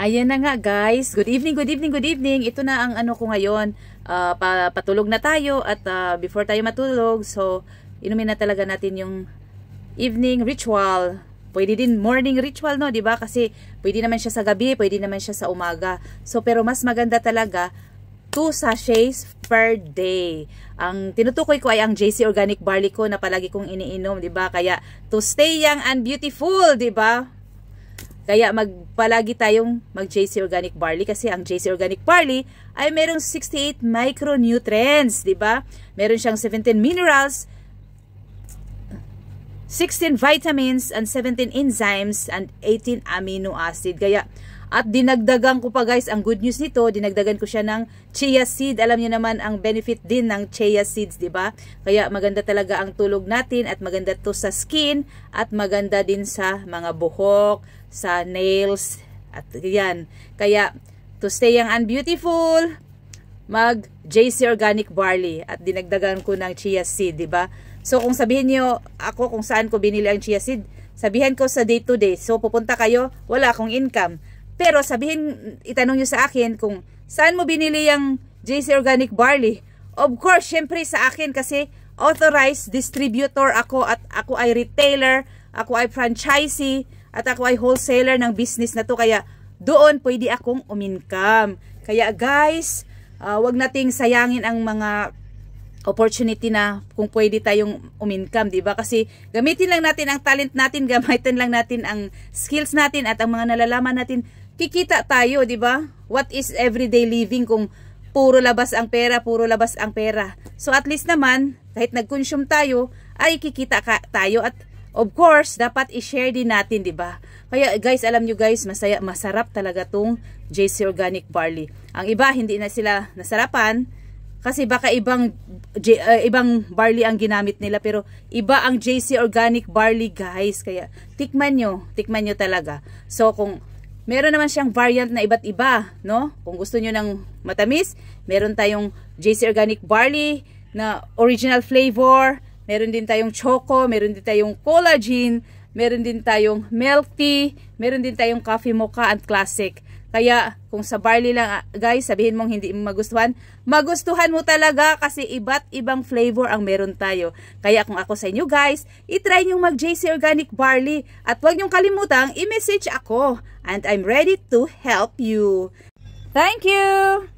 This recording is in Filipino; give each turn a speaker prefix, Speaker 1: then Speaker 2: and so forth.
Speaker 1: Ayan na nga guys. Good evening, good evening, good evening. Ito na ang ano ko ngayon. Patulog na tayo at before tayo matulog, so inumin na talaga natin yung evening ritual. Pwede din morning ritual, no, 'di ba? Kasi pwede naman siya sa gabi, pwede naman siya sa umaga. So pero mas maganda talaga 2 sachets per day. Ang tinutukoy ko ay ang JC Organic Barley ko na palagi kong iniinom, 'di ba? Kaya to stay young and beautiful, 'di ba? Kaya palagi tayong mag-JC Organic Barley kasi ang JC Organic Barley ay merong 68 micronutrients, 'di ba? Meron siyang 17 minerals, 16 vitamins, and 17 enzymes, and 18 amino acid. Kaya, at dinagdagan ko pa guys, ang good news nito, dinagdagan ko siya ng chia seed. Alam niyo naman ang benefit din ng chia seeds, 'di ba? Kaya maganda talaga ang tulog natin at maganda 'to sa skin at maganda din sa mga buhok, sa nails, at yan. Kaya, to stay young and beautiful, mag JC Organic Barley at dinagdagan ko ng chia seed, 'di ba? So kung sabihin niyo ako kung saan ko binili ang chia seed, sabihin ko sa day to day. So pupunta kayo, wala akong income. Pero itanong niyo sa akin kung saan mo binili yung JC Organic Barley. Of course, syempre sa akin kasi authorized distributor ako at ako ay retailer, ako ay franchisee, at ako ay wholesaler ng business na to. Kaya doon pwede akong umincome. Kaya guys, wag nating sayangin ang mga opportunity na kung pwede tayong umincome, 'di ba? Kasi gamitin lang natin ang talent natin, gamitin lang natin ang skills natin at ang mga nalalaman natin, kikita tayo, 'di ba? What is everyday living kung puro labas ang pera, puro labas ang pera? So at least naman kahit nag-consume tayo, ay kikita tayo at of course, dapat i-share din natin, 'di ba? Kaya guys, alam nyo guys, masarap talaga tong JC Organic Barley. Ang iba hindi na sila nasarapan kasi baka ibang barley ang ginamit nila, pero iba ang JC Organic Barley guys. Kaya tikman nyo talaga. So kung meron naman siyang variant na iba't iba, no? Kung gusto nyo ng matamis, meron tayong JC Organic Barley na original flavor, meron din tayong choco, meron din tayong collagen, meron din tayong milk tea, meron din tayong coffee mocha and classic. Kaya kung sa barley lang guys, sabihin mong hindi mo magustuhan mo talaga kasi iba't ibang flavor ang meron tayo. Kaya kung ako sa inyo guys, itry nyo mag JC Organic Barley at huwag nyong kalimutang i-message ako and I'm ready to help you. Thank you!